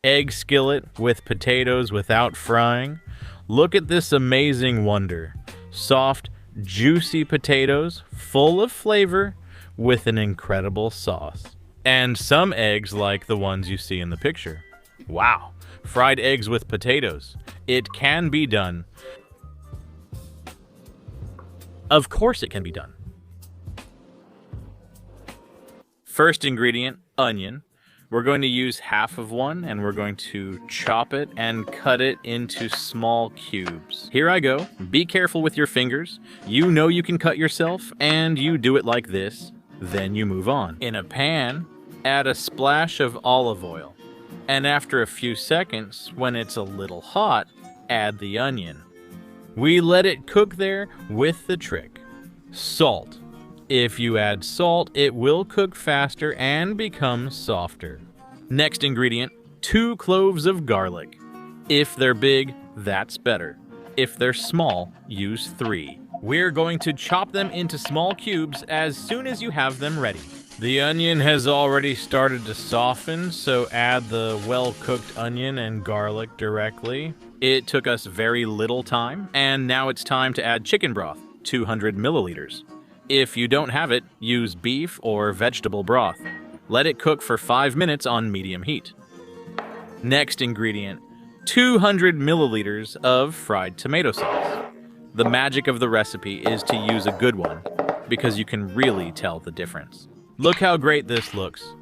egg skillet with potatoes without frying. Look at this amazing wonder. Soft, juicy potatoes, full of flavor, with an incredible sauce. And some eggs like the ones you see in the picture. Wow, fried eggs with potatoes. It can be done. Of course it can be done. First ingredient, onion. We're going to use half of one and we're going to chop it and cut it into small cubes. Here I go. Be careful with your fingers. You know you can cut yourself, and you do it like this. Then you move on. In a pan, add a splash of olive oil. And after a few seconds, when it's a little hot, add the onion. We let it cook there with the trick. Salt. If you add salt, it will cook faster and become softer. Next ingredient, 2 cloves of garlic. If they're big, that's better. If they're small, use 3. We're going to chop them into small cubes as soon as you have them ready. The onion has already started to soften, so add the well-cooked onion and garlic directly. It took us very little time, and now it's time to add chicken broth, 200 milliliters. If you don't have it, use beef or vegetable broth. Let it cook for 5 minutes on medium heat. Next ingredient, 200 milliliters of fried tomato sauce. The magic of the recipe is to use a good one, because you can really tell the difference. Look how great this looks.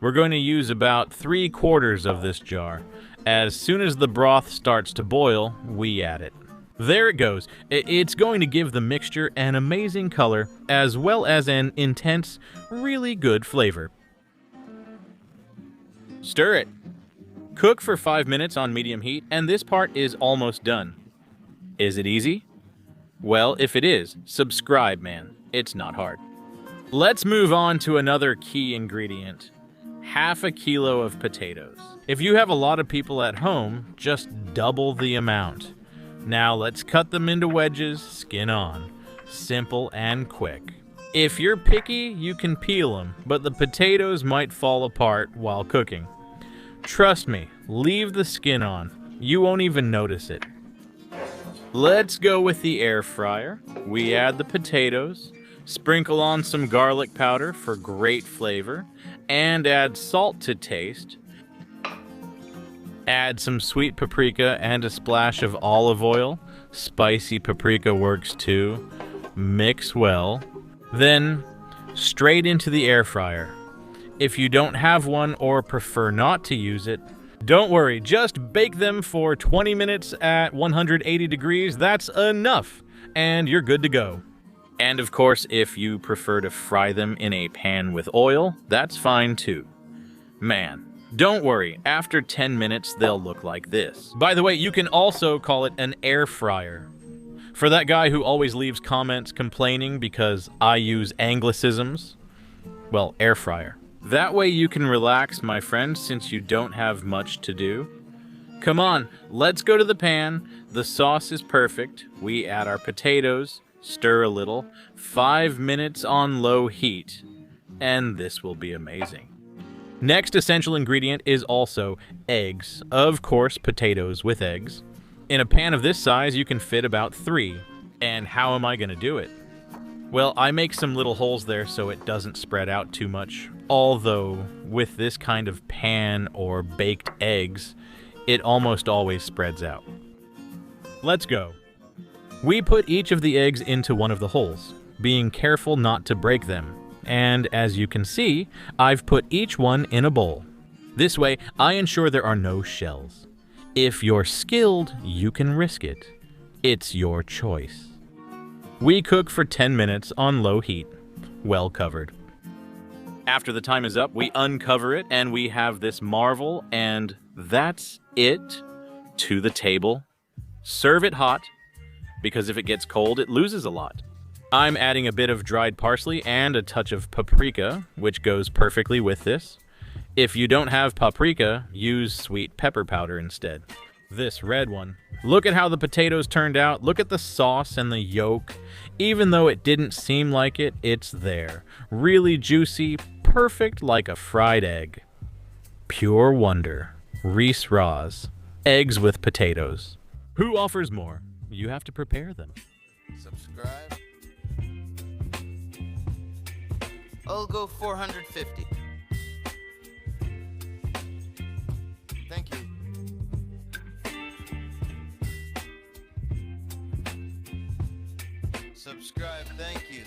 We're going to use about 3/4 of this jar. As soon as the broth starts to boil, we add it. There it goes. It's going to give the mixture an amazing color, as well as an intense, really good flavor. Stir it. Cook for 5 minutes on medium heat, and this part is almost done. Is it easy? Well, if it is, subscribe, man. It's not hard. Let's move on to another key ingredient. Half a kilo of potatoes. If you have a lot of people at home, just double the amount. Now let's cut them into wedges, skin on. Simple and quick. If you're picky, you can peel them, but the potatoes might fall apart while cooking. Trust me, leave the skin on. You won't even notice it. Let's go with the air fryer. We add the potatoes, sprinkle on some garlic powder for great flavor, and add salt to taste. Add some sweet paprika and a splash of olive oil. Spicy paprika works too. Mix well. Then, straight into the air fryer. If you don't have one or prefer not to use it, don't worry, just bake them for 20 minutes at 180 degrees. That's enough, and you're good to go. And of course, if you prefer to fry them in a pan with oil, that's fine too. Man, don't worry, after 10 minutes, they'll look like this. By the way, you can also call it an air fryer. For that guy who always leaves comments complaining because I use anglicisms, well, air fryer. That way you can relax, my friend, since you don't have much to do. Come on, let's go to the pan. The sauce is perfect. We add our potatoes, stir a little, 5 minutes on low heat, and this will be amazing. Next essential ingredient is also eggs. Of course, potatoes with eggs. In a pan of this size, you can fit about 3. And how am I going to do it? Well, I make some little holes there so it doesn't spread out too much. Although, with this kind of pan or baked eggs, it almost always spreads out. Let's go. We put each of the eggs into one of the holes, being careful not to break them. And as you can see, I've put each one in a bowl. This way, I ensure there are no shells. If you're skilled, you can risk it. It's your choice. We cook for 10 minutes on low heat, well covered. After the time is up, we uncover it and we have this marvel, and that's it. To the table. Serve it hot, because if it gets cold, it loses a lot. I'm adding a bit of dried parsley and a touch of paprika, which goes perfectly with this. If you don't have paprika, use sweet pepper powder instead. This red one. Look at how the potatoes turned out. Look at the sauce and the yolk. Even though it didn't seem like it, it's there. Really juicy, perfect like a fried egg. Pure wonder. Reese Raws. Eggs with potatoes. Who offers more? You have to prepare them. Subscribe. I'll go 450. Thank you. Subscribe, thank you.